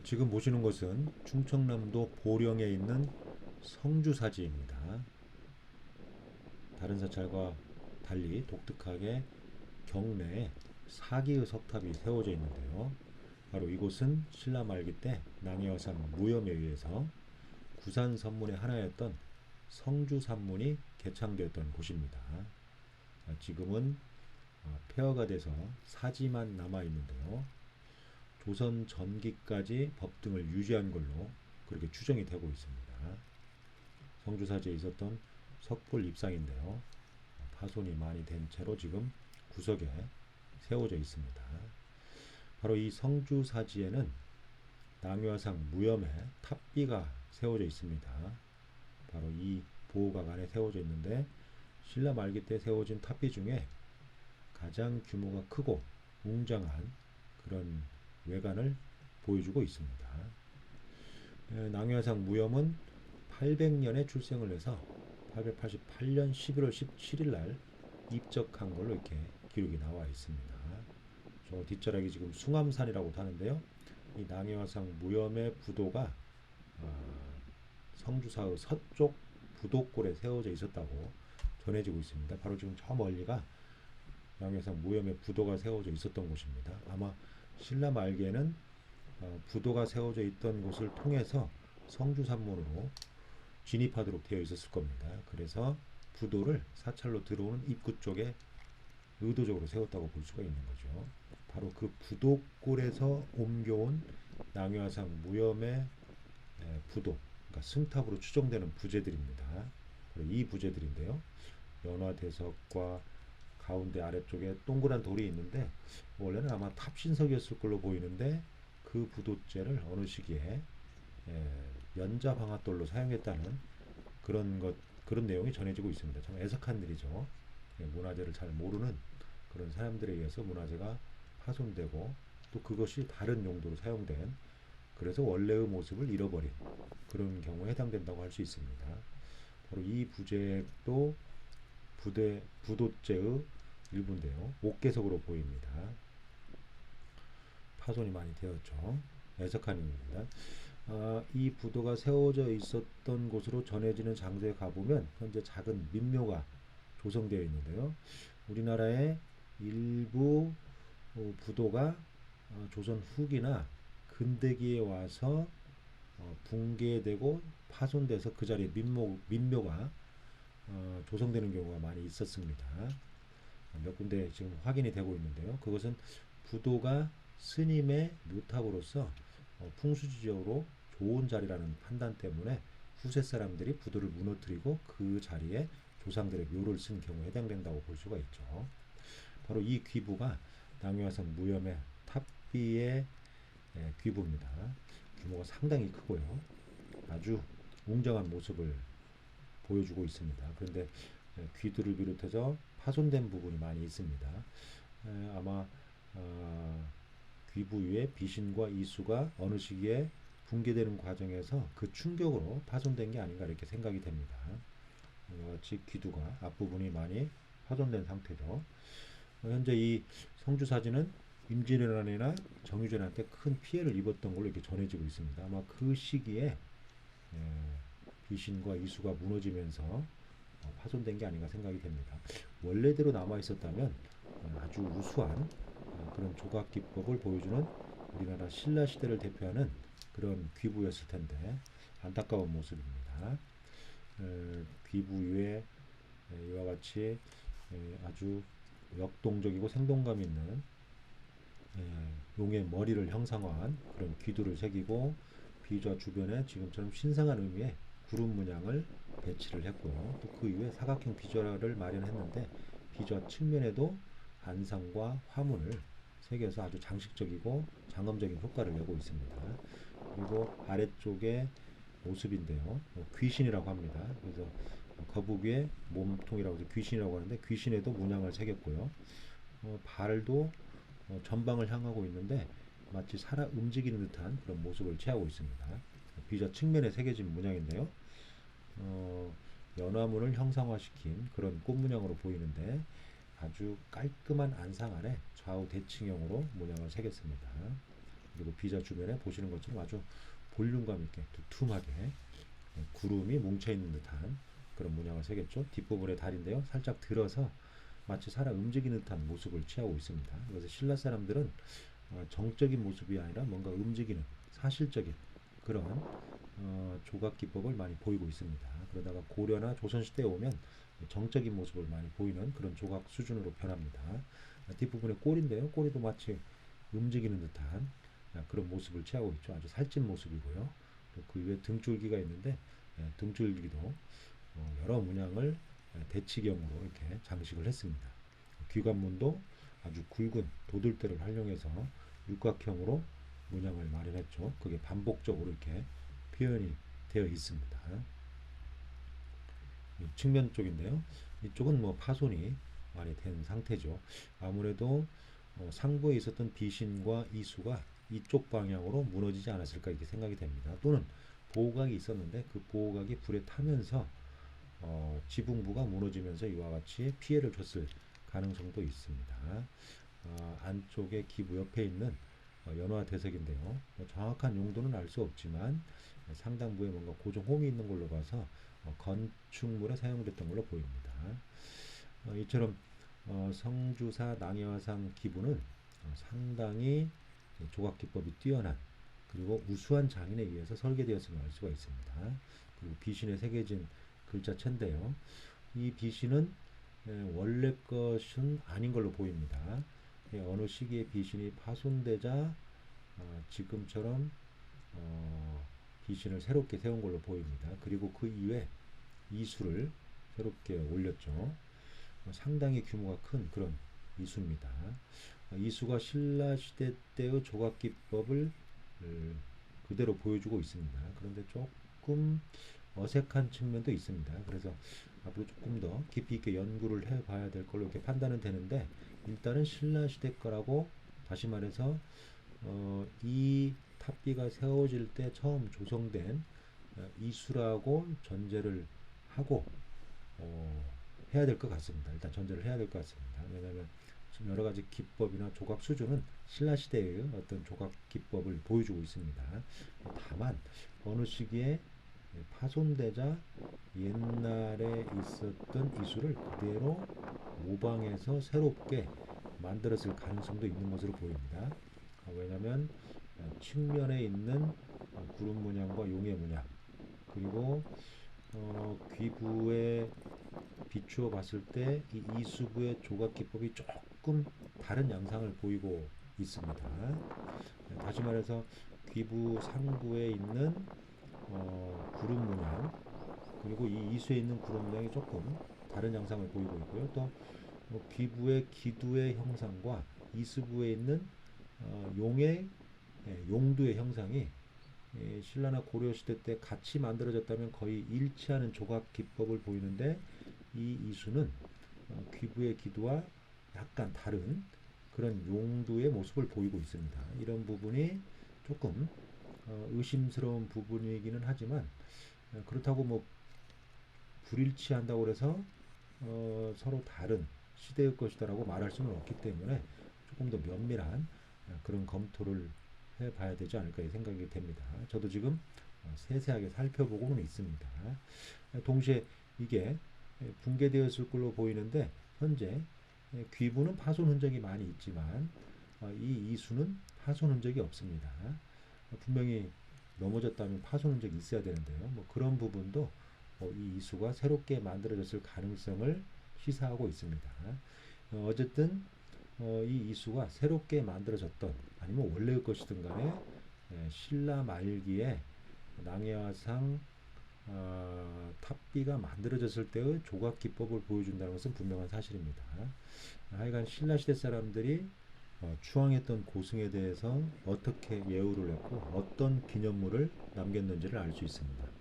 지금 보시는 곳은 충청남도 보령에 있는 성주사지입니다. 다른 사찰과 달리 독특하게 경내에 사기의 석탑이 세워져 있는데요. 바로 이곳은 신라 말기 때 낭여상 무염에 의해서 구산 선문의 하나였던 성주산문이 개창되었던 곳입니다. 지금은 폐허가 돼서 사지만 남아 있는데요. 조선 전기까지 법등을 유지한 걸로 그렇게 추정이 되고 있습니다. 성주사지에 있었던 석굴 입상인데요. 파손이 많이 된 채로 지금 구석에 세워져 있습니다. 바로 이 성주사지에는 낭여상 무염의 탑비가 세워져 있습니다. 바로 이 보호각 안에 세워져 있는데 신라 말기 때 세워진 탑비 중에 가장 규모가 크고 웅장한 그런 외관을 보여주고 있습니다. 낭여상 무염은 800년에 출생을 해서 888년 11월 17일 날 입적한 걸로 이렇게 기록이 나와 있습니다. 저 뒷자락이 지금 숭암산이라고 하는데요. 이 낭여상 무염의 부도가 성주사의 서쪽 부도골에 세워져 있었다고 전해지고 있습니다. 바로 지금 저 멀리가 낭여상 무염의 부도가 세워져 있었던 곳입니다. 아마 신라 말기에는 부도가 세워져 있던 곳을 통해서 성주산문으로 진입하도록 되어 있었을 겁니다. 그래서 부도를 사찰로 들어오는 입구 쪽에 의도적으로 세웠다고 볼 수가 있는 거죠. 바로 그 부도골에서 옮겨온 낭여상 무염의 부도, 그러니까 승탑으로 추정되는 부재들입니다. 바로 이 부재들인데요. 연화대석과 가운데 아래쪽에 동그란 돌이 있는데 원래는 아마 탑신석이었을 걸로 보이는데 그 부도재를 어느 시기에 연자방앗돌로 사용했다는 그런 내용이 전해지고 있습니다. 참 애석한 일이죠. 문화재를 잘 모르는 그런 사람들에 의해서 문화재가 파손되고 또 그것이 다른 용도로 사용된 그래서 원래의 모습을 잃어버린 그런 경우에 해당된다고 할 수 있습니다. 바로 이 부재도 부도재의 일부인데요. 옥계석으로 보입니다. 파손이 많이 되었죠. 애석한 일입니다. 이 부도가 세워져 있었던 곳으로 전해지는 장소에 가보면 현재 작은 민묘가 조성되어 있는데요. 우리나라의 일부 부도가 조선 후기나 근대기에 와서 붕괴되고 파손돼서 그 자리에 민묘가 조성되는 경우가 많이 있었습니다. 몇 군데 지금 확인이 되고 있는데요. 그것은 부도가 스님의 묘탑으로서 풍수지적으로 좋은 자리라는 판단 때문에 후세 사람들이 부도를 무너뜨리고 그 자리에 조상들의 묘를 쓴 경우에 해당된다고 볼 수가 있죠. 바로 이 귀부가 낭여상 무염의 탑비의 귀부입니다. 규모가 상당히 크고요. 아주 웅장한 모습을 보여주고 있습니다. 그런데 귀들을 비롯해서 파손된 부분이 많이 있습니다. 아마 귀 부위의 비신과 이수가 어느 시기에 붕괴되는 과정에서 그 충격으로 파손된 게 아닌가 이렇게 생각이 됩니다. 같이 귀두가 앞부분이 많이 파손된 상태죠. 현재 이 성주 사진은 임진왜란이나 정유재란 때 큰 피해를 입었던 걸로 이렇게 전해지고 있습니다. 아마 그 시기에 비신과 이수가 무너지면서 파손된 게 아닌가 생각이 됩니다. 원래대로 남아 있었다면 아주 우수한 그런 조각 기법을 보여주는 우리나라 신라 시대를 대표하는 그런 귀부였을 텐데 안타까운 모습입니다. 귀부 위에 이와 같이 아주 역동적이고 생동감 있는 용의 머리를 형상화한 그런 귀두를 새기고 비좌 주변에 지금처럼 신성한 의미의 구름 문양을 배치를 했고요. 또 그 이후에 사각형 비좌를 마련했는데 비좌 측면에도 안상과 화문을 새겨서 아주 장식적이고 장엄적인 효과를 내고 있습니다. 그리고 아래쪽에 모습인데요. 귀신이라고 합니다. 그래서 거북이의 몸통이라고 해서 귀신이라고 하는데 귀신에도 문양을 새겼고요. 발도 전방을 향하고 있는데 마치 살아 움직이는 듯한 그런 모습을 취하고 있습니다. 비자 측면에 새겨진 문양인데요. 연화문을 형상화시킨 그런 꽃 문양으로 보이는데 아주 깔끔한 안상 안에 좌우 대칭형으로 문양을 새겼습니다. 그리고 비자 주변에 보시는 것처럼 아주 볼륨감 있게 두툼하게 구름이 뭉쳐있는 듯한 그런 문양을 새겼죠. 뒷부분의 다리인데요. 살짝 들어서 마치 살아 움직이는 듯한 모습을 취하고 있습니다. 그래서 신라 사람들은 정적인 모습이 아니라 뭔가 움직이는 사실적인 그런 조각 기법을 많이 보이고 있습니다. 그러다가 고려나 조선시대에 오면 정적인 모습을 많이 보이는 그런 조각 수준으로 변합니다. 뒷부분의 꼬리인데요. 꼬리도 마치 움직이는 듯한 그런 모습을 취하고 있죠. 아주 살찐 모습이고요. 그 위에 등줄기가 있는데 등줄기도 여러 문양을 대치경으로 이렇게 장식을 했습니다. 귀관문도 아주 굵은 도들대를 활용해서 육각형으로 문양을 마련했죠. 그게 반복적으로 이렇게 표현이 되어 있습니다. 측면 쪽인데요. 이쪽은 뭐 파손이 많이 된 상태죠. 아무래도 상부에 있었던 비신과 이수가 이쪽 방향으로 무너지지 않았을까 이렇게 생각이 됩니다. 또는 보호각이 있었는데 그 보호각이 불에 타면서 지붕부가 무너지면서 이와 같이 피해를 줬을 가능성도 있습니다. 안쪽에 기부 옆에 있는 연화 대석인데요. 정확한 용도는 알 수 없지만 상당부에 뭔가 고정 홈이 있는 걸로 봐서 건축물에 사용됐던 걸로 보입니다. 이처럼 성주사 낭여상 기부는 상당히 조각 기법이 뛰어난 그리고 우수한 장인에 의해서 설계되었음을 알 수가 있습니다. 그리고 비신에 새겨진 글자체인데요. 이 비신은 원래 것은 아닌 걸로 보입니다. 어느 시기에 비신이 파손되자 지금처럼 비신을 새롭게 세운 걸로 보입니다. 그리고 그 이후에 이수를 새롭게 올렸죠. 상당히 규모가 큰 그런 이수입니다. 이수가 신라시대 때의 조각기법을 그대로 보여주고 있습니다. 그런데 조금 어색한 측면도 있습니다. 그래서 앞으로 조금 더 깊이 있게 연구를 해봐야 될 걸로 이렇게 판단은 되는데 일단은 신라시대 거라고 다시 말해서 이 탑비가 세워질 때 처음 조성된 이수라고 전제를 하고 해야 될 것 같습니다. 일단 전제를 해야 될 것 같습니다. 왜냐하면 여러 가지 기법이나 조각 수준은 신라 시대의 어떤 조각 기법을 보여주고 있습니다. 다만 어느 시기에 파손되자 옛날에 있었던 이수를 그대로 모방해서 새롭게 만들었을 가능성도 있는 것으로 보입니다. 왜냐하면 측면에 있는 구름 문양과 용의 문양 그리고 귀부에 비추어 봤을 때 이 이수부의 조각 기법이 조금 다른 양상을 보이고 있습니다. 다시 말해서 귀부 상부에 있는 구름 문양 그리고 이 이수에 있는 구름 문양이 조금 다른 양상을 보이고 있고요. 또 귀부의 기두의 형상과 이수부에 있는 용의 용두의 형상이 신라나 고려 시대 때 같이 만들어졌다면 거의 일치하는 조각 기법을 보이는데 이 이수는 귀부의 기두와 약간 다른 그런 용두의 모습을 보이고 있습니다. 이런 부분이 조금 의심스러운 부분이기는 하지만 그렇다고 뭐 불일치한다고 해서 서로 다른 시대의 것이다라고 말할 수는 없기 때문에 조금 더 면밀한 그런 검토를 해봐야 되지 않을까 생각이 됩니다. 저도 지금 세세하게 살펴보고는 있습니다. 동시에 이게 붕괴되었을 걸로 보이는데 현재 귀부는 파손 흔적이 많이 있지만 이 이수는 파손 흔적이 없습니다. 분명히 넘어졌다면 파손 흔적이 있어야 되는데요. 뭐 그런 부분도 이 이수가 새롭게 만들어졌을 가능성을 시사하고 있습니다. 어쨌든 이 이수가 새롭게 만들어졌던 아니면 원래의 것이든 간에 신라 말기에 낭해화상 탑비가 만들어졌을 때의 조각 기법을 보여준다는 것은 분명한 사실입니다. 하여간 신라시대 사람들이 추앙했던 고승에 대해서 어떻게 예우를 했고 어떤 기념물을 남겼는지를 알 수 있습니다.